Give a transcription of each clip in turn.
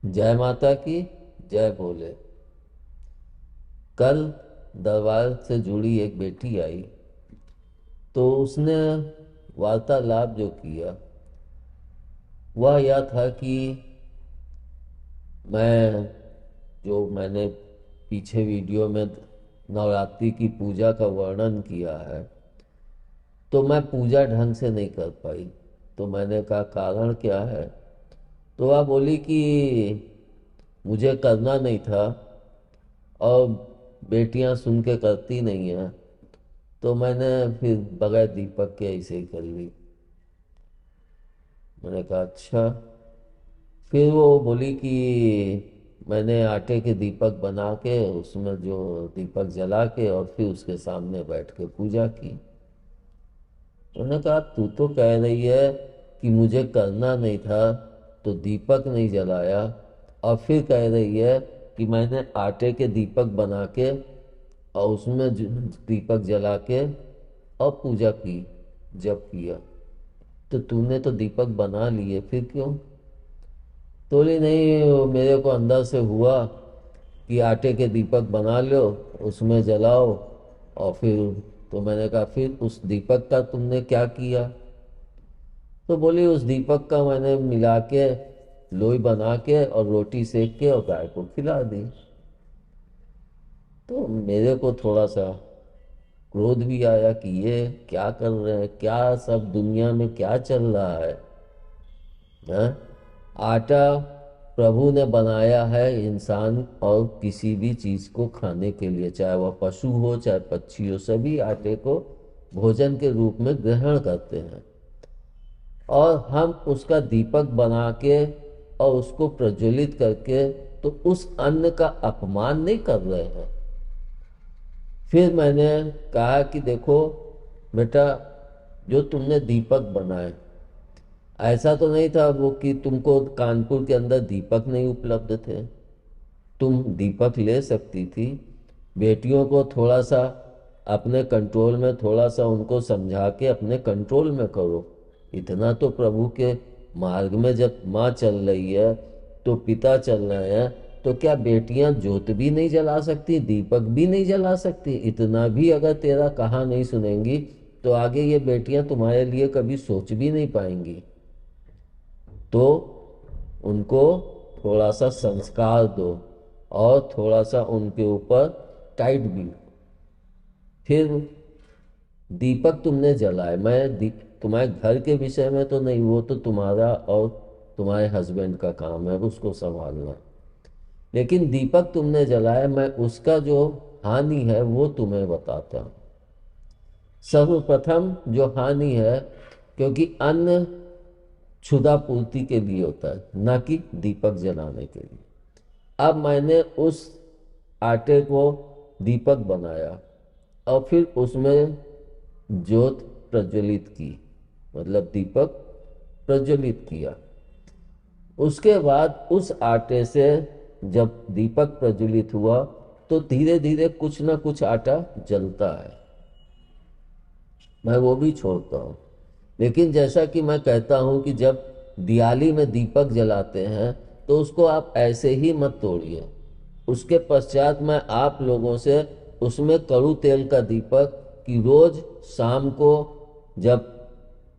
जय माता की जय बोले। कल दरबार से जुड़ी एक बेटी आई तो उसने वार्तालाप जो किया वह यह था कि मैंने पीछे वीडियो में नवरात्रि की पूजा का वर्णन किया है तो मैं पूजा ढंग से नहीं कर पाई। तो मैंने कहा कारण क्या है। तो वह बोली कि मुझे करना नहीं था और बेटियां सुन के करती नहीं हैं तो मैंने फिर बगैर दीपक के ऐसे ही कर ली। मैंने कहा अच्छा। फिर वो बोली कि मैंने आटे के दीपक बना के उसमें जो दीपक जला के और फिर उसके सामने बैठ के पूजा की। मैंने कहा तू तो कह रही है कि मुझे करना नहीं था तो दीपक नहीं जलाया और फिर कह रही है कि मैंने आटे के दीपक बना के और उसमें दीपक जला के और पूजा की जब किया। तो तूने तो दीपक बना लिए फिर क्यों। तो बोली नहीं वो मेरे को अंदर से हुआ कि आटे के दीपक बना लो उसमें जलाओ और फिर। तो मैंने कहा फिर उस दीपक का तुमने क्या किया। तो बोली उस दीपक का मैंने मिला के लोई बना के और रोटी सेक के और गाय को खिला दी। तो मेरे को थोड़ा सा क्रोध भी आया कि ये क्या कर रहे हैं, क्या सब दुनिया में क्या चल रहा है। हाँ? आटा प्रभु ने बनाया है इंसान और किसी भी चीज को खाने के लिए, चाहे वह पशु हो चाहे पक्षी हो, सभी आटे को भोजन के रूप में ग्रहण करते हैं। और हम उसका दीपक बना के और उसको प्रज्वलित करके तो उस अन्न का अपमान नहीं कर रहे हैं। फिर मैंने कहा कि देखो बेटा, जो तुमने दीपक बनाए ऐसा तो नहीं था वो कि तुमको कानपुर के अंदर दीपक नहीं उपलब्ध थे। तुम दीपक ले सकती थी। बेटियों को थोड़ा सा अपने कंट्रोल में, थोड़ा सा उनको समझा के अपने कंट्रोल में करो। इतना तो प्रभु के मार्ग में जब माँ चल रही है तो पिता चल रहे हैं तो क्या बेटियां जोत भी नहीं जला सकती, दीपक भी नहीं जला सकती। इतना भी अगर तेरा कहा नहीं सुनेंगी तो आगे ये बेटियां तुम्हारे लिए कभी सोच भी नहीं पाएंगी। तो उनको थोड़ा सा संस्कार दो और थोड़ा सा उनके ऊपर टाइट भी। फिर दीपक तुमने जलाए, तुम्हारे घर के विषय में तो नहीं, वो तो तुम्हारा और तुम्हारे हस्बैंड का काम है उसको संभालना। लेकिन दीपक तुमने जलाए, मैं उसका जो हानि है वो तुम्हें बताता हूँ। सर्वप्रथम जो हानि है, क्योंकि अन्न क्षुधा पूर्ति के लिए होता है ना कि दीपक जलाने के लिए। अब मैंने उस आटे को दीपक बनाया और फिर उसमें ज्योत प्रज्वलित की, मतलब दीपक प्रज्वलित किया। उसके बाद उस आटे से जब दीपक प्रज्वलित हुआ तो धीरे धीरे कुछ ना कुछ आटा जलता है, मैं वो भी छोड़ता हूँ। लेकिन जैसा कि मैं कहता हूँ कि जब दिवाली में दीपक जलाते हैं तो उसको आप ऐसे ही मत तोड़िए। उसके पश्चात मैं आप लोगों से उसमें कड़ू तेल का दीपक कि रोज शाम को जब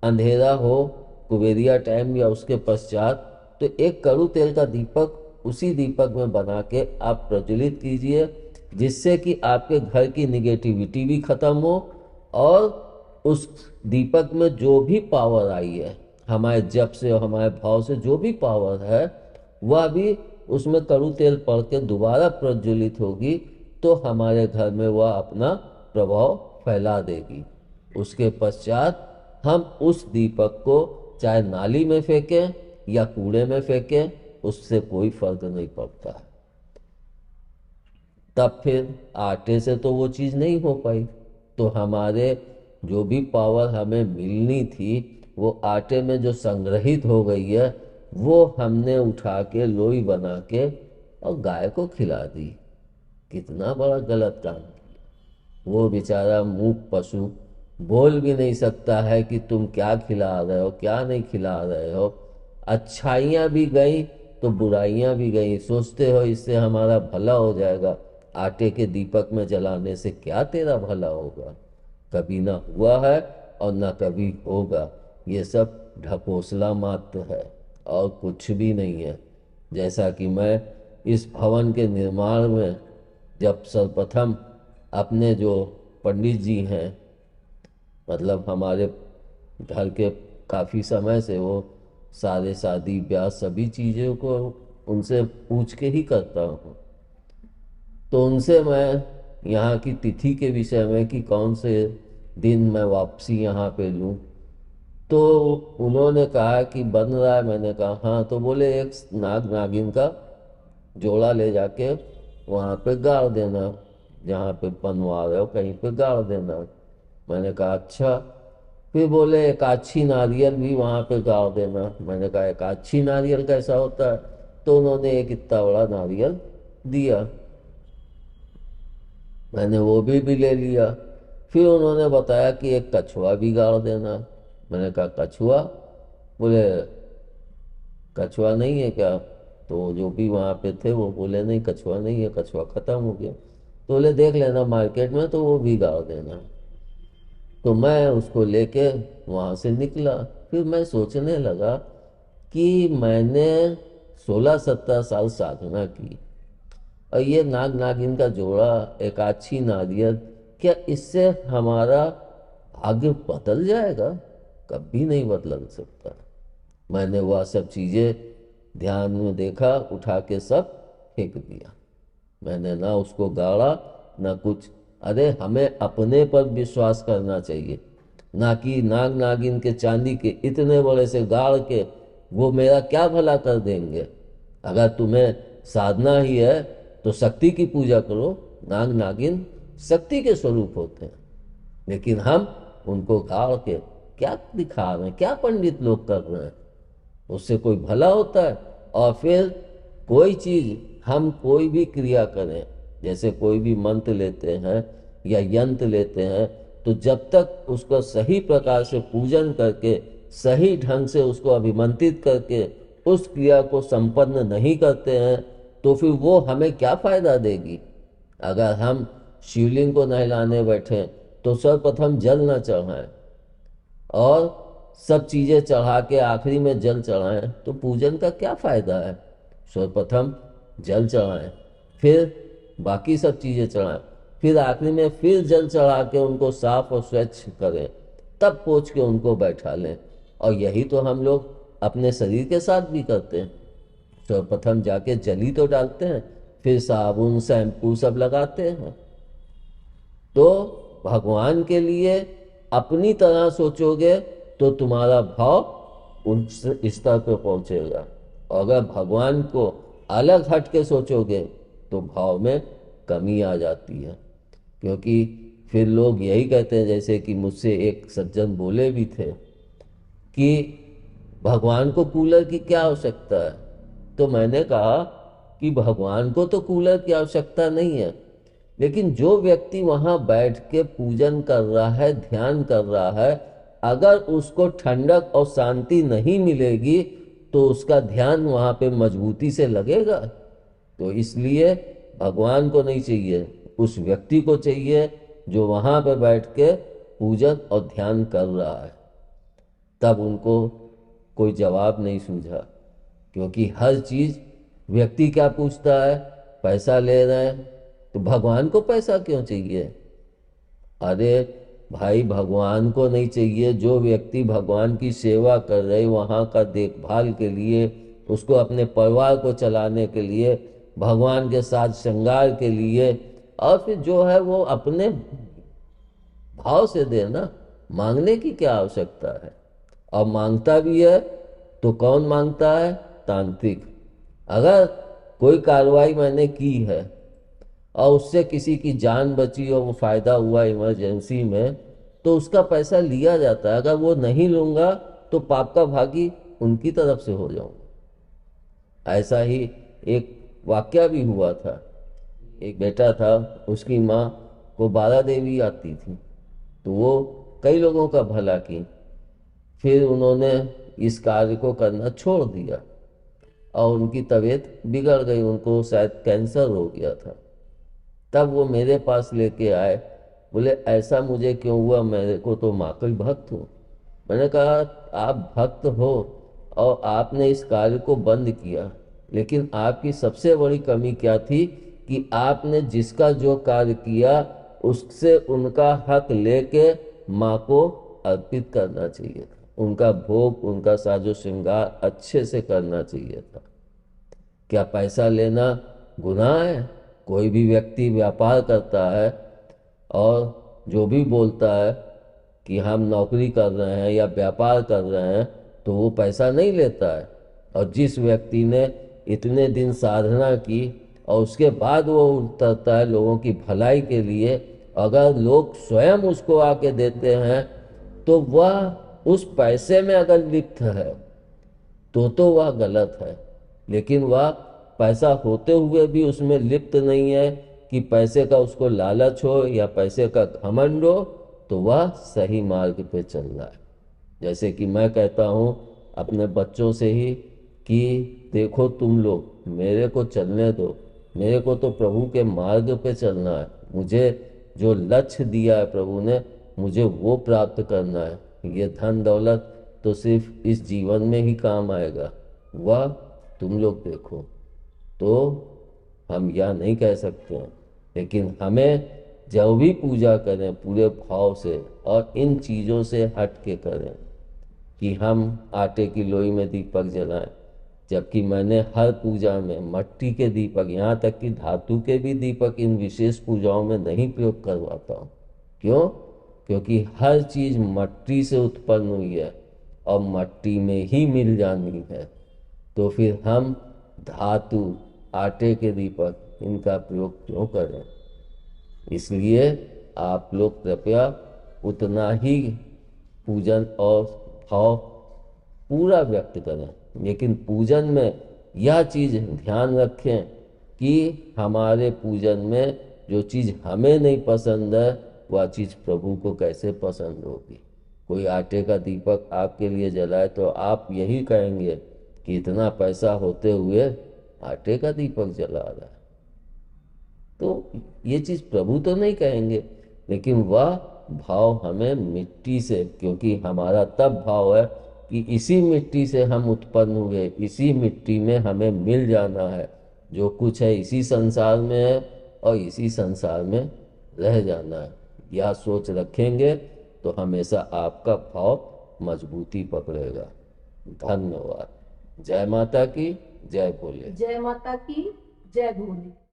अंधेरा हो, कुबेरिया टाइम या उसके पश्चात, तो एक कड़ू तेल का दीपक उसी दीपक में बना के आप प्रज्वलित कीजिए, जिससे कि आपके घर की निगेटिविटी भी खत्म हो और उस दीपक में जो भी पावर आई है, हमारे जप से और हमारे भाव से जो भी पावर है वह भी उसमें कड़ू तेल पड़ के दोबारा प्रज्वलित होगी तो हमारे घर में वह अपना प्रभाव फैला देगी। उसके पश्चात हम उस दीपक को चाहे नाली में फेंकें या कूड़े में फेंकें, उससे कोई फर्क नहीं पड़ता। तब फिर आटे से तो वो चीज़ नहीं हो पाई, तो हमारे जो भी पावर हमें मिलनी थी वो आटे में जो संग्रहित हो गई है वो हमने उठा के लोई बना के और गाय को खिला दी। कितना बड़ा गलत काम किया। वो बेचारा मूक पशु बोल भी नहीं सकता है कि तुम क्या खिला रहे हो क्या नहीं खिला रहे हो। अच्छाइयाँ भी गई तो बुराइयां भी गई। सोचते हो इससे हमारा भला हो जाएगा, आटे के दीपक में जलाने से क्या तेरा भला होगा? कभी ना हुआ है और ना कभी होगा। ये सब ढकोसला मात्र है और कुछ भी नहीं है। जैसा कि मैं इस भवन के निर्माण में जब सर्वप्रथम अपने जो पंडित जी हैं, मतलब हमारे घर के काफ़ी समय से वो सारे शादी ब्याह सभी चीज़ों को उनसे पूछ के ही करता हूँ। तो उनसे मैं यहाँ की तिथि के विषय में कि कौन से दिन मैं वापसी यहाँ पे लूँ, तो उन्होंने कहा कि बन रहा है। मैंने कहा हाँ। तो बोले एक नाग नागिन का जोड़ा ले जाके वहाँ पे गाड़ देना, जहाँ पे बनवा रहे हो कहीं पे गाड़ देना। मैंने कहा अच्छा। फिर बोले एक आछी नारियल भी वहाँ पे गाड़ देना। मैंने कहा एक आछी नारियल कैसा होता है? तो उन्होंने एक इतना बड़ा नारियल दिया, मैंने वो भी ले लिया। फिर उन्होंने बताया कि एक कछुआ भी गाड़ देना। मैंने कहा कछुआ? बोले कछुआ नहीं है क्या? तो जो भी वहाँ पे थे वो बोले नहीं कछुआ नहीं है, कछुआ ख़त्म हो गया। तो बोले देख लेना मार्केट में, तो वो भी गाड़ देना। तो मैं उसको लेके वहाँ से निकला। फिर मैं सोचने लगा कि मैंने 16-17 साल साधना की और ये नाग नागिन का जोड़ा, एक आछी नारियल, क्या इससे हमारा भाग्य बदल जाएगा? कभी नहीं बदल सकता। मैंने वह सब चीज़ें ध्यान में देखा, उठा के सब फेंक दिया। मैंने ना उसको गाड़ा ना कुछ। अरे हमें अपने पर विश्वास करना चाहिए, ना कि नाग नागिन के चांदी के इतने बड़े से गाड़ के वो मेरा क्या भला कर देंगे। अगर तुम्हें साधना ही है तो शक्ति की पूजा करो। नाग नागिन शक्ति के स्वरूप होते हैं, लेकिन हम उनको गाड़ के क्या दिखा रहे हैं, क्या पंडित लोग कर रहे हैं? उससे कोई भला होता है? और फिर कोई चीज़, हम कोई भी क्रिया करें, जैसे कोई भी मंत्र लेते हैं या यंत्र लेते हैं, तो जब तक उसको सही प्रकार से पूजन करके सही ढंग से उसको अभिमंत्रित करके उस क्रिया को संपन्न नहीं करते हैं, तो फिर वो हमें क्या फायदा देगी? अगर हम शिवलिंग को नहलाने बैठे तो सर्वप्रथम जल न चढ़ाएं और सब चीज़ें चढ़ा के आखिरी में जल चढ़ाएं, तो पूजन का क्या फायदा है? सर्वप्रथम जल चढ़ाएं, फिर बाकी सब चीज़ें चढ़ाएं, फिर आखिरी में फिर जल चढ़ा के उनको साफ और स्वच्छ करें, तब पोंछ के उनको बैठा लें। और यही तो हम लोग अपने शरीर के साथ भी करते हैं। सर्वप्रथम जाके जल ही तो डालते हैं, फिर साबुन शैम्पू सब लगाते हैं। तो भगवान के लिए अपनी तरह सोचोगे तो तुम्हारा भाव उस स्तर पर पहुंचेगा, और अगर भगवान को अलग हट के सोचोगे तो भाव में कमी आ जाती है। क्योंकि फिर लोग यही कहते हैं, जैसे कि मुझसे एक सज्जन बोले भी थे कि भगवान को कूलर की क्या आवश्यकता है? तो मैंने कहा कि भगवान को तो कूलर की आवश्यकता नहीं है, लेकिन जो व्यक्ति वहाँ बैठ के पूजन कर रहा है, ध्यान कर रहा है, अगर उसको ठंडक और शांति नहीं मिलेगी तो उसका ध्यान वहाँ पे मजबूती से लगेगा। तो इसलिए भगवान को नहीं चाहिए, उस व्यक्ति को चाहिए जो वहाँ पे बैठ के पूजन और ध्यान कर रहा है। तब उनको कोई जवाब नहीं सूझा, क्योंकि हर चीज़ व्यक्ति क्या पूछता है? पैसा ले रहे हैं तो भगवान को पैसा क्यों चाहिए? अरे भाई, भगवान को नहीं चाहिए, जो व्यक्ति भगवान की सेवा कर रहे, वहाँ का देखभाल के लिए, उसको अपने परिवार को चलाने के लिए, भगवान के साथ श्रृंगार के लिए, और फिर जो है वो अपने भाव से देना। मांगने की क्या आवश्यकता है? और मांगता भी है तो कौन मांगता है? तांत्रिक। अगर कोई कार्रवाई मैंने की है और उससे किसी की जान बची और वो फ़ायदा हुआ इमरजेंसी में, तो उसका पैसा लिया जाता है। अगर वो नहीं लूँगा तो पाप का भागी उनकी तरफ से हो जाऊँगा। ऐसा ही एक वाकया भी हुआ था। एक बेटा था, उसकी माँ को 12 देवी आती थी, तो वो कई लोगों का भला की। फिर उन्होंने इस कार्य को करना छोड़ दिया। और उनकी तबीयत बिगड़ गई, उनको शायद कैंसर हो गया था। तब वो मेरे पास लेके आए, बोले ऐसा मुझे क्यों हुआ, मेरे को तो माँ का ही भक्त हूँ। मैंने कहा आप भक्त हो और आपने इस कार्य को बंद किया, लेकिन आपकी सबसे बड़ी कमी क्या थी कि आपने जिसका जो कार्य किया उससे उनका हक लेके माँ को अर्पित करना चाहिए था, उनका भोग उनका साजो श्रृंगार अच्छे से करना चाहिए था। क्या पैसा लेना गुनाह है? कोई भी व्यक्ति व्यापार करता है और जो भी बोलता है कि हम नौकरी कर रहे हैं या व्यापार कर रहे हैं तो वो पैसा नहीं लेता है। और जिस व्यक्ति ने इतने दिन साधना की और उसके बाद वो उतरता है लोगों की भलाई के लिए, अगर लोग स्वयं उसको आके देते हैं तो वह उस पैसे में अगर लिप्त है तो वह गलत है। लेकिन वह पैसा होते हुए भी उसमें लिप्त नहीं है कि पैसे का उसको लालच हो या पैसे का घमंड हो, तो वह सही मार्ग पे चल रहा है। जैसे कि मैं कहता हूँ अपने बच्चों से ही कि देखो तुम लोग मेरे को चलने दो, मेरे को तो प्रभु के मार्ग पे चलना है, मुझे जो लक्ष्य दिया है प्रभु ने मुझे वो प्राप्त करना है। ये धन दौलत तो सिर्फ इस जीवन में ही काम आएगा, वह तुम लोग देखो। तो हम यह नहीं कह सकते हैं, लेकिन हमें जब भी पूजा करें पूरे भाव से और इन चीज़ों से हट के करें कि हम आटे की लोई में दीपक जलाएं, जबकि मैंने हर पूजा में मट्टी के दीपक, यहाँ तक कि धातु के भी दीपक इन विशेष पूजाओं में नहीं प्रयोग करवाता हूँ। क्यों? क्योंकि हर चीज़ मट्टी से उत्पन्न हुई है और मट्टी में ही मिल जानी है, तो फिर हम धातु आटे के दीपक इनका प्रयोग क्यों करें? इसलिए आप लोग कृपया उतना ही पूजन और भाव पूरा व्यक्त करें, लेकिन पूजन में यह चीज़ ध्यान रखें कि हमारे पूजन में जो चीज़ हमें नहीं पसंद है वह चीज़ प्रभु को कैसे पसंद होगी। कोई आटे का दीपक आपके लिए जलाए तो आप यही कहेंगे कि इतना पैसा होते हुए आटे का दीपक जला रहा है, तो ये चीज़ प्रभु तो नहीं कहेंगे। लेकिन वह भाव हमें मिट्टी से, क्योंकि हमारा तब भाव है कि इसी मिट्टी से हम उत्पन्न हुए, इसी मिट्टी में हमें मिल जाना है, जो कुछ है इसी संसार में है और इसी संसार में रह जाना है। यह सोच रखेंगे तो हमेशा आपका भाव मजबूती पकड़ेगा। धन्यवाद। जय माता की जय भोले। जय माता की जय भोले।